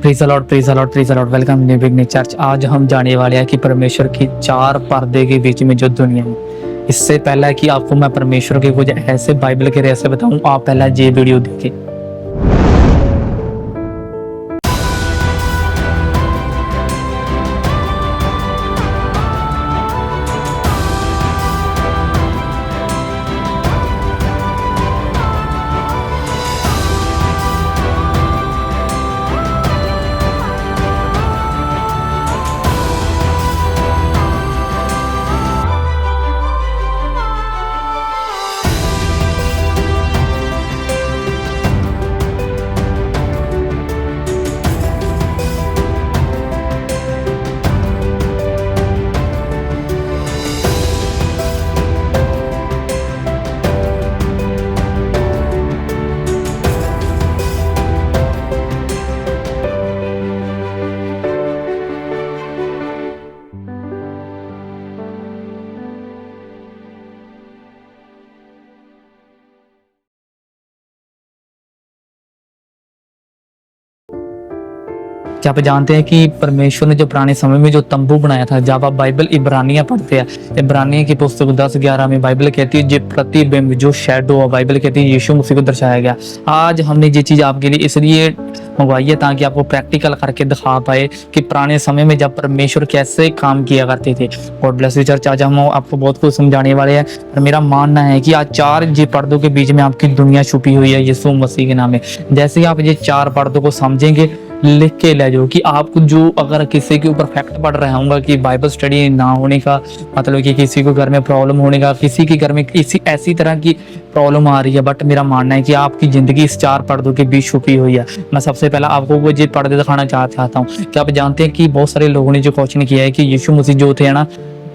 Praise the Lord, praise the Lord, praise the Lord. Welcome new beginning church. आज हम जाने वाले हैं कि परमेश्वर की चार पर्दे के बीच में जो दुनिया है। इससे पहला कि आपको मैं परमेश्वर के कुछ ऐसे बाइबल के रहस्य बताऊं, आप पहला ये वीडियो देखिए। क्या आप जानते हैं कि परमेश्वर ने जो पुराने समय में जो तंबू बनाया था, जब आप बाइबल इब्रानियां पढ़ते हैं, इब्रानियां की पुस्तक 10-11 में बाइबल कहती है, जो प्रतिबिंब, जो शैडो, बाइबल कहती है यीशु मसीह को दर्शाया गया। आज हमने ये चीज आपके लिए इसलिए मंगवाई है ताकि आपको प्रैक्टिकल करके दिखा पाए कि पुराने समय में जब परमेश्वर कैसे काम किया करते थे। God bless you church. आज हम आपको बहुत कुछ समझाने वाले हैं और मेरा मानना है कि आज चार ये पर्दों के बीच में आपकी दुनिया छुपी हुई है यीशु मसीह के नाम में। जैसे ही आप ये चार पर्दों को समझेंगे, लिख के ले जाओ कि आपको जो अगर किसी के ऊपर फैक्ट पड़ रहा होगा कि बाइबल स्टडी ना होने का मतलब कि किसी को घर में प्रॉब्लम होने का, किसी के घर में किसी ऐसी तरह की प्रॉब्लम आ रही है, बट मेरा मानना है कि आपकी जिंदगी इस चार पर्दों के बीच छुपी हुई है। मैं सबसे पहला आपको वो ये पर्दे दिखाना चाहता हूँ। क्या आप जानते हैं कि बहुत सारे लोगों ने जो क्वेश्चन किया है कि यीशु मसीह जो थे ना,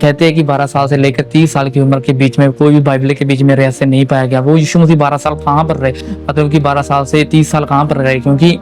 कहते हैं कि 12 साल से लेकर 30 साल की उम्र के बीच में कोई भी बाइबल के बीच में रहस्य नहीं पाया गया। वो यीशु मसीह 12 साल कहाँ पर रहे, मतलब कि 12 साल से 30 साल कहाँ पर रहे? क्योंकि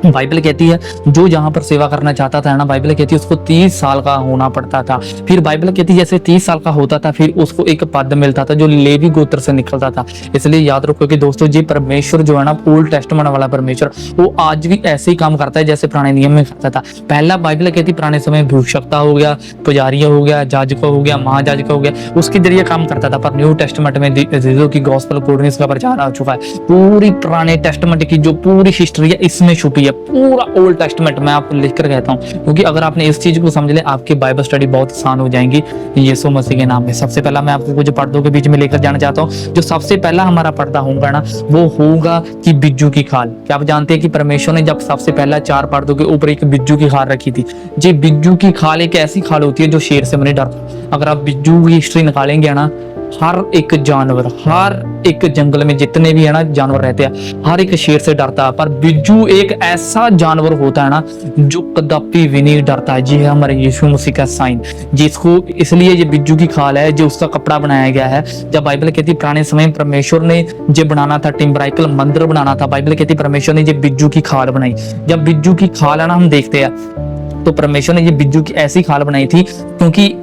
बाइबल कहती है जो जहां पर सेवा करना चाहता था ना, बाइबल कहती है उसको 30 साल का होना पड़ता था। फिर बाइबल कहती है जैसे 30 साल का होता था फिर उसको एक पद मिलता था जो लेवी गोत्र से निकलता था। इसलिए याद रखो कि दोस्तों जी परमेश्वर जो है ना, ओल्ड टेस्टामेंट वाला परमेश्वर, वो आज भी ऐसे ही काम करता है जैसे पुराने नियम में करता था। पहला बाइबल कहती पुराने समय भूषकता हो गया, पुजारिया हो गया, जाजका हो गया, महाजाजका हो गया, उसके जरिए काम करता था। पर न्यू टेस्टामेंट में जीसस की गॉस्पेल गुडनेस का प्रचार आ चुका है। पूरी पुराने टेस्टामेंट की जो पूरी हिस्ट्री है इसमें छुपी है, पूरा ओल्ड टेस्टामेंट मैं आपको लिखकर कहता हूं, क्योंकि अगर आपने इस चीज को समझ ले आपकी बाइबल स्टडी बहुत आसान हो जाएगी यीशु मसीह के नाम में। सबसे पहला मैं आपको कुछ पर्दों के बीच में लेकर जाना चाहता हूं। जो सबसे पहला हमारा पर्दा होगा ना, वो होगा कि बिज्जू की खाल। क्या आप जानते हैं कि परमेश्वर ने जब सबसे पहला चार पर्दों के ऊपर एक बिज्जू की खाल रखी थी। जी बिज्जू की खाल एक ऐसी खाल होती है जो शेर से नहीं डरता। अगर आप बिज्जू की हिस्ट्री निकालेंगे ना, हर एक जानवर, हर एक जंगल में जितने भी है ना जानवर रहते हैं, हर एक शेर से डरता है। पर बिज्जू एक ऐसा जानवर होता है ना जो कदापि भी नहीं डरता है। जी है हमारे यीशु मसीह का साइन, जिसको इसलिए ये बिज्जू की खाल है जो उसका कपड़ा बनाया गया है। जब बाइबल कहती पुराने समय में परमेश्वर ने जो बनाना था, टिम्बराइकल मंदिर बनाना था, बाइबल कहती परमेश्वर ने ये बिज्जू की खाल बनाई। जब बिज्जू की खाल है ना हम देखते हैं तो परमेश्वर ने ये बिज्जू की ऐसी खाल बनाई थी क्योंकि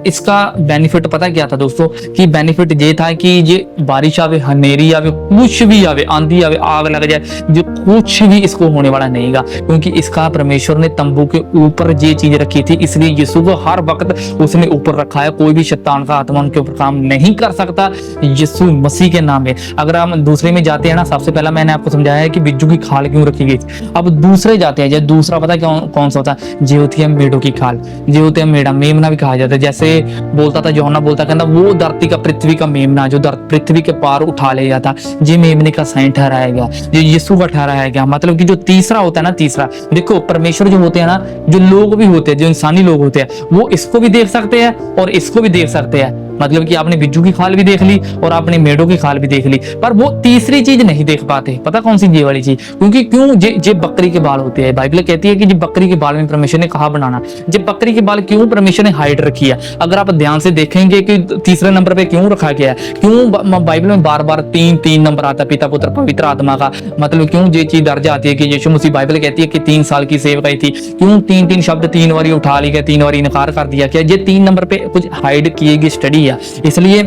इसका बेनिफिट पता क्या था दोस्तों, कि बेनिफिट ये था कि ये बारिश आवे, हनेरी आवे, कुछ भी आवे, आंधी आवे, आग लग जाए, जो कुछ भी इसको होने वाला नहींगा, क्योंकि इसका परमेश्वर ने तंबू के ऊपर ये चीज रखी थी। इसलिए यीशु को हर वक्त उसने ऊपर रखा है। कोई भी शैतान का आत्मा उनके ऊपर काम नहीं कर सकता यीशु मसीह के नाम में। अगर हम दूसरे में जाते हैं ना, सबसे पहला मैंने आपको समझाया है कि बिज्जू की खाल क्यों रखी गई। अब दूसरे जाते हैं, दूसरा पता कौन सा होता है? ये होती है मेढ़ों की खाल, ये होती है मेढ़ा, मेमना भी कहा जाता है। जैसे बोलता था यूहन्ना, बोलता कहता वो धरती का, पृथ्वी का मेमना जो पृथ्वी के पार उठा ले जाता, ये मेमने का साइन ठहराया गया, जो यीशु का ठहराया गया। मतलब कि जो तीसरा होता है ना, तीसरा देखो परमेश्वर जो होते हैं ना, जो लोग भी होते हैं, जो इंसानी लोग होते हैं, वो इसको भी देख सकते हैं और इसको भी देख सकते हैं। मतलब कि आपने बिज्जू की खाल भी देख ली और आपने मेढ़ों की खाल भी देख ली, पर वो तीसरी चीज नहीं देख पाते। पता कौन सी? ये वाली चीज। क्योंकि क्यों? जे बकरी के बाल होते हैं। बाइबल कहती है कि जो बकरी के बाल में परमेश्वर ने कहा बनाना, जे बकरी के बाल क्यों परमेश्वर ने हाइड रखी है। अगर आप ध्यान से देखेंगे कि तीसरे नंबर पे क्यों रखा गया है, क्यों बाइबल में बार बार 3 नंबर आता है, पिता पुत्र पवित्र आत्मा का। मतलब क्यों ये चीज दर्ज आती है कि यीशु मसीह, बाइबल कहती है कि 3 साल की सेवकाई थी, क्यों 3 शब्द 3 बार उठा लिया, 3 बार इनकार कर दिया। क्या ये 3 नंबर पे कुछ हाइड किए गई स्टडी है? इसलिए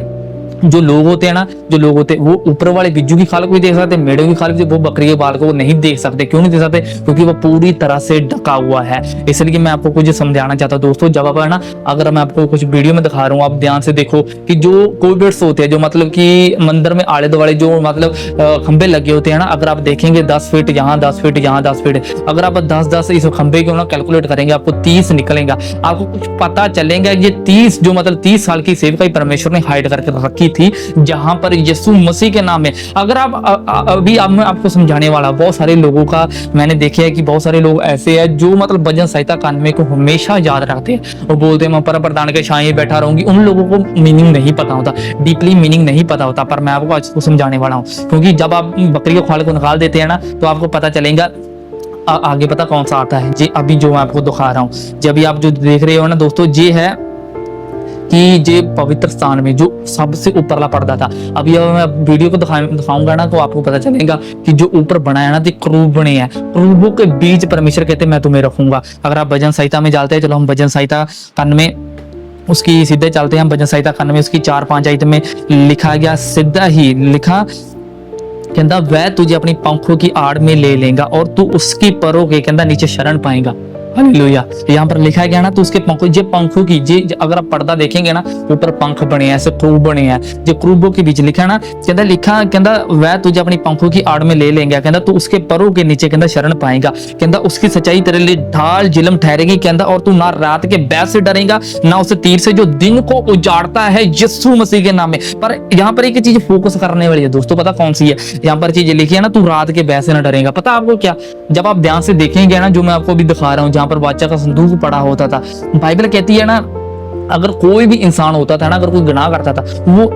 जो लोग होते हैं ना, जो लोग होते हैं वो ऊपर वाले बिज्जू की खाल को भी देख सकते हैं, मेढ़े की खाल भी, वो बकरी के बाल को वो नहीं देख सकते। क्यों नहीं देख सकते? क्योंकि वो पूरी तरह से ढका हुआ है। इसलिए मैं आपको कुछ समझाना चाहता हूँ दोस्तों। जब आप है ना, अगर मैं आपको कुछ वीडियो में दिखा रहा हूँ, आप ध्यान से देखो कि जो कोई बिट्स होते हैं, जो मतलब कि मंदिर में आले दुआले जो मतलब खंबे लगे होते हैं ना, अगर आप देखेंगे 10 फीट यहाँ, 10 फीट यहाँ, 10 फीट, अगर आप 10-10 इस खंबे को ना कैलकुलेट करेंगे, आपको 30 निकलेगा। आपको कुछ पता चलेगा ये 30 जो मतलब 30 साल की सेवकाई परमेश्वर ने हाइड करके रखी थी, जहां पर यीशु मसीह के नाम में। अगर आप अभी अब मैं आपको समझाने वाला, बहुत सारे लोगों का मैंने देखा है कि बहुत सारे लोग ऐसे हैं जो मतलब भजन संहिता 91 को हमेशा याद रखते हैं और बोलते हैं मैं परम प्रधान के छाए बैठा रहूंगी। उन लोगों को मीनिंग नहीं पता होता, डीपली मीनिंग नहीं पता होता, पर मैं आपको आज समझाने वाला हूँ। क्योंकि जब आप बकरी के खाल को निकाल देते हैं ना, तो आपको पता चलेगा आगे पता कौन सा आता है। जी अभी जो मैं आपको दिखा रहा हूँ, जब आप जो देख रहे हो ना दोस्तों, ये है कि ये पवित्र स्थान में जो सबसे ऊपरला पर्दा था। अभी अब मैं वीडियो को दिखाऊंगा ना, तो आपको पता चलेगा कि जो ऊपर बना है ना, तो क्रूब बने हैं। क्रूबों के बीच परमेश्वर कहते हैं मैं तुम्हें रखूंगा। अगर आप भजन संहिता में जाते हैं, चलो हम भजन संहिता 91 उसकी सीधे चलते हैं। भजन संहिता 91 उसकी 4-5 आयत में लिखा गया, सीधा ही लिखा, कहता वह तुझे अपनी पंखों की आड़ में ले लेगा और तू उसकी परों के कहता नीचे शरण पाएगा। हालेलुया। यहाँ पर लिखा गया ना, तो उसके पंखों, जे पंखों की जे अगर आप पर्दा देखेंगे ना, ऊपर पंख बने हैं, ऐसे क्रूब बने हैं, जो क्रूबों के बीच लिखा ना, कहता लिखा, कहता वह तुझे अपनी पंखों की आड़ में ले लेंगे, कहता तू उसके परों के नीचे कहता शरण पाएगा, कहता उसकी सच्चाई तेरे लिए ढाल जिलम ठहरेगी, कहता और तू ना रात के बैर से डरेगा ना उस तीर से जो दिन को उजाड़ता है यीशु मसीह के नाम में। पर यहाँ पर एक चीज फोकस करने वाली है दोस्तों, पता कौन सी है? यहाँ पर चीज लिखी है ना, तू रात के बैर से ना डरेगा। पता आपको क्या? जब आप ध्यान से देखेंगे ना, जो मैं आपको अभी दिखा रहा हूँ, जहाँ पर वाचा का संदूक पड़ा होता था, बाइबल कहती है ना, अगर कोई भी इंसान होता था ना, अगर कोई गुनाह करता था, वो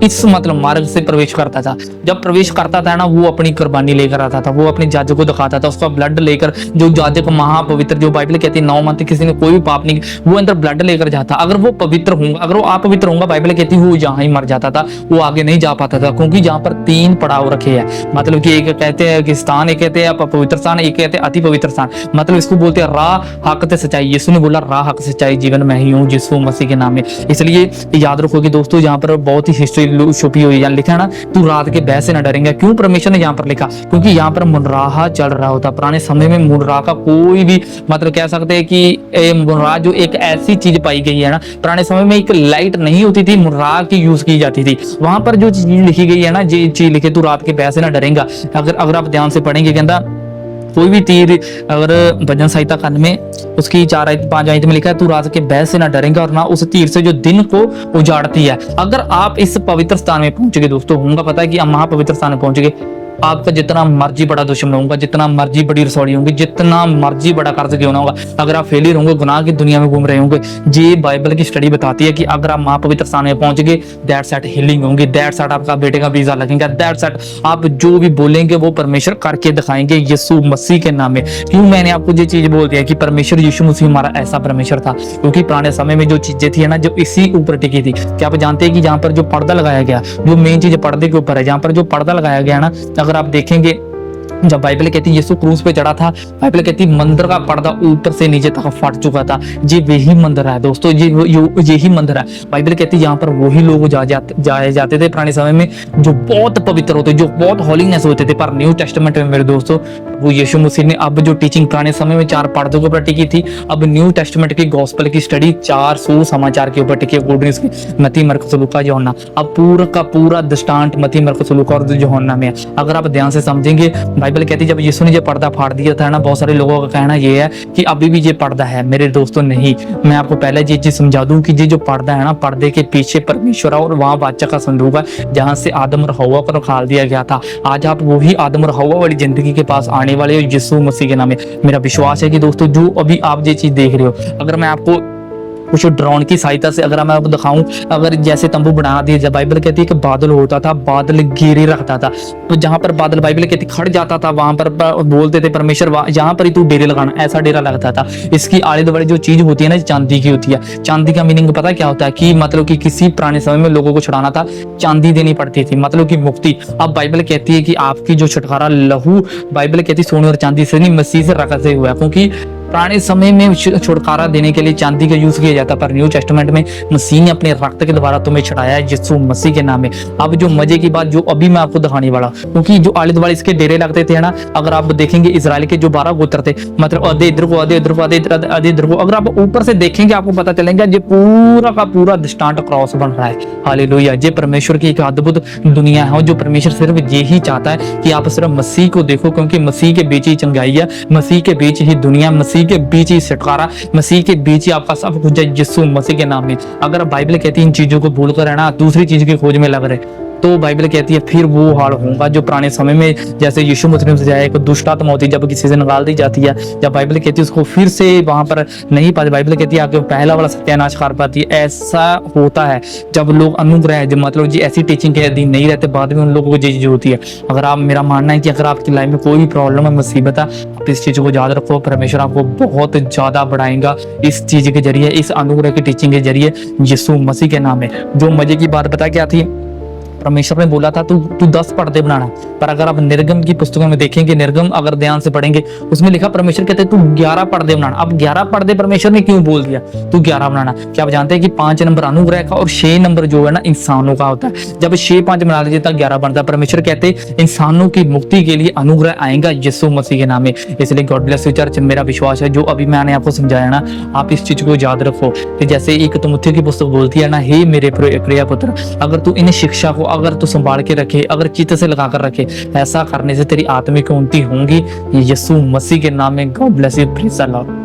इस मतलब मार्ग से प्रवेश करता था। जब प्रवेश करता था ना, वो अपनी कुर्बानी लेकर आता था, वो अपने जाजक को दिखाता था, उसका ब्लड लेकर, जो जाजक महापवित्र, जो बाइबल कहती है 9 मंथ किसी ने कोई भी पाप नहीं, वो अंदर ब्लड लेकर जाता। अगर वो पवित्र होगा, अगर वो अपवित्र होगा, बाइबल कहती है वो यहाँ ही मर जाता था, वो आगे नहीं जा पाता था। क्योंकि जहाँ पर 3 पड़ाव रखे हैं, मतलब कि एक कहते हैं कि स्थान, एक कहते हैं पवित्र स्थान, एक कहते हैं अति पवित्र स्थान। मतलब इसको बोलते हैं राह हक सच्चाई। यीशु ने बोला राह हक सच्चाई जीवन मैं ही हूँ, यीशु मसीह के नाम में। इसलिए याद रखो कि दोस्तों, यहाँ पर बहुत ही हिस्ट्री छुपी हुई है। लिखा है ना, तू रात के बैर से न डरेगा। क्यों परमेश्वर ने यहाँ पर लिखा? क्योंकि यहाँ पर मुनराहा चल रहा होता। पुराने समय में मुनराह का कोई भी मतलब कह सकते हैं कि मुनराह जो एक ऐसी चीज पाई गई है ना, पुराने समय में एक लाइट नहीं होती थी, मुनराह की यूज की जाती थी। वहां पर जो चीज लिखी गई है ना, ये चीज लिखे तू रात के बैर से न डरेगा। अगर आप ध्यान से पढ़ेंगे, कहता कोई भी तीर, अगर भजन संहिता 91 उसकी 4-5 आयत में लिखा है, तू रात के बैर से ना डरेगा और ना उस तीर से जो दिन को उजाड़ती है। अगर आप इस पवित्र स्थान में पहुंच गए दोस्तों, होगा पता है कि हम महापवित्र स्थान में पहुंच गए, आपका जितना मर्जी बड़ा दुश्मन होगा, जितना मर्जी बड़ी रसौड़ी होंगी, जितना मर्जी बड़ा कर्ज क्यों ना होगा, अगर आप फेलियर होंगे, गुनाह की दुनिया में घूम रहे होंगे, ये बाइबल की स्टडी बताती है कि अगर आप महापवित्र स्थान में पहुंच गए, दैट सेट हीलिंग होंगी, दैट सेट आपका बेटे का वीजा लगेगा, दैट सेट आप जो भी बोलेंगे वो परमेश्वर करके दिखाएंगे यीशु मसीह के नाम में। क्यों मैंने आपको ये चीज बोल दिया कि परमेश्वर यीशु मसीह हमारा ऐसा परमेश्वर था? क्योंकि पुराने समय में जो चीजें थी ना, जो इसी ऊपर टिकी थी। क्या आप जानते हैं कि जहाँ पर जो पर्दा लगाया गया, जो मेन चीज पर्दे के ऊपर है, जहाँ पर जो पर्दा लगाया गया ना, अगर आप देखेंगे, जब बाइबल कहती है यीशु क्रूस पे चढ़ा था, बाइबल कहती है मंदिर का पर्दा ऊपर से नीचे तक फट चुका था। ये वही मंदिर है दोस्तों, यही मंदिर है। बाइबल कहती है यहाँ पर वही लोग जाए जाते थे पुराने समय में, जो बहुत पवित्र होते, जो बहुत हॉलीनेस होते थे। पर न्यू टेस्टामेंट में मेरे दोस्तों, वो यीशु मसीह ने अब जो टीचिंग पुराने समय में 4 पर्दों के ऊपर टिकी थी, अब न्यू टेस्टामेंट की गॉस्पेल की स्टडी 400 समाचार के ऊपर टिकी है। मत्ती, मरकुस, लूका, यूहन्ना। अब पूरा का पूरा दृष्टांत मत्ती, मरकुस, लूका और यूहन्ना में है। अगर आप ध्यान से समझेंगे, बाइबल कहती है जब यीशु ने ये पर्दा फाड़ दिया था ना, बहुत सारे लोगों का कहना ये है कि अभी भी ये पर्दा है। मेरे दोस्तों नहीं, मैं आपको पहले ये चीज समझा दूं कि ये जो पर्दा है ना, पर्दे के पीछे परमेश्वर और वहां वाचा का संदूक है, जहां से आदम और हव्वा को निकाल दिया गया था। आज आप वही आदम और हव्वा वाली जिंदगी के पास आने वाले हो यीशु मसीह के नाम में। मेरा विश्वास है कि दोस्तों, जो अभी आप ये चीज देख रहे हो, अगर मैं आपको कुछ ड्रोन की सहायता से अगर मैं आपको दिखाऊं, अगर जैसे तंबू बना दिए, जब बाइबल कहती है कि बादल होता था, बादल घेरे रखता था, तो जहां पर बादल बाइबल कहती खड़ जाता था, वहां पर बोलते थे परमेश्वर जहां पर ही तू डेरे लगाना, ऐसा डेरा लगता था। इसकी आले दुआले जो चीज होती है ना, चांदी की होती है। चांदी का मीनिंग पता क्या होता है? कि मतलब कि किसी पुराने समय में लोगों को छुड़ाना था, चांदी देनी पड़ती थी, मतलब कि मुक्ति। अब बाइबल कहती है कि आपकी जो छुटकारा लहू, बाइबल कहती सोने और चांदी से नहीं, मसीह से रकत से हुआ। क्योंकि पुराने समय में छुटकारा देने के लिए चांदी का यूज किया जाता, पर न्यू टेस्टामेंट में मसीह ने अपने रक्त के द्वारा तुम्हें छुड़ाया है यीशु मसीह के नाम में। अब जो मजे की बात जो अभी मैं आपको दिखाने वाला, क्योंकि जो आले दुआले इसके डेरे लगते थे ना, अगर आप देखेंगे इजराइल के जो 12 गोत्र थे, मतलब आधे इधर को आधे इधर को आधे इधर को, अगर आप ऊपर से देखेंगे आपको पता चलेगा ये पूरा का पूरा दृष्टांत क्रॉस बन रहा है। हालेलुया। ये परमेश्वर की एक अद्भुत दुनिया है, जो परमेश्वर सिर्फ यही चाहता है कि आप सिर्फ मसीह को देखो, क्योंकि मसीह के बीच ही चंगाई है, मसीह के बीच ही दुनिया, मसीह के बीच ही छुटकारा, मसीह के बीच ही आपका सब कुछ है यीशु मसीह के नाम में। अगर बाइबल कहती है इन चीजों को भूल कर है ना दूसरी चीज की खोज में लग रहे, तो बाइबल कहती है फिर वो हाल होगा जो पुराने समय में जैसे यीशु मसीह से जाए एक दुष्ट आत्मा होती है, जब किसी से निकाल दी जाती है, जब बाइबल कहती है उसको फिर से वहां पर नहीं पाती, बाइबल कहती है आगे पहला वाला सत्यानाश कर पाती है। ऐसा होता है जब लोग अनुग्रह जो मतलब जी ऐसी टीचिंग के अधीन नहीं रहते, बाद में उन लोगों को चीज होती है। अगर आप, मेरा मानना है कि अगर आपकी लाइफ में कोई भी प्रॉब्लम है, मुसीबत है, आप इस चीज को याद रखो, परमेश्वर आपको बहुत ज्यादा बढ़ाएगा इस चीज के जरिए, इस अनुग्रह की टीचिंग के जरिए यीशु मसीह के नाम में। जो मजे की बात पता क्या थी, परमेश्वर ने बोला था तू 10 पर्दे बनाना, पर अगर आप निर्गम की पुस्तकों में देखेंगे, निर्गम अगर ध्यान से पढ़ेंगे, उसमें लिखा परमेश्वर कहते हैं तू 11 पर्दे बनाना। अब 11 पर्दे परमेश्वर ने क्यों बोल दिया तू 11 बनाना? क्या आप जानते हैं कि 5 नंबर अनुग्रह का और 6 नंबर जो है ना इंसानों का होता है। जब 6-5 बना लीजिए तब 11 बनता है। परमेश्वर कहते हैं इंसानों की मुक्ति के लिए अनुग्रह आएगा यीशु मसीह के नाम में। इसलिए गॉड ब्लेस यू चर्च, मेरा विश्वास है जो अभी मैंने आपको समझाया ना, आप इस चीज को याद रखो कि जैसे एक तीमुथियुस की पुस्तक बोलती है ना, हे मेरे प्रिय पुत्र, अगर तू इन शिक्षा को अगर तू संभाल के रखे, अगर चित्त से लगा कर रखे, ऐसा करने से तेरी आत्मिक उन्नति होंगी यीशु मसीह के नाम में। God bless you, praise the Lord.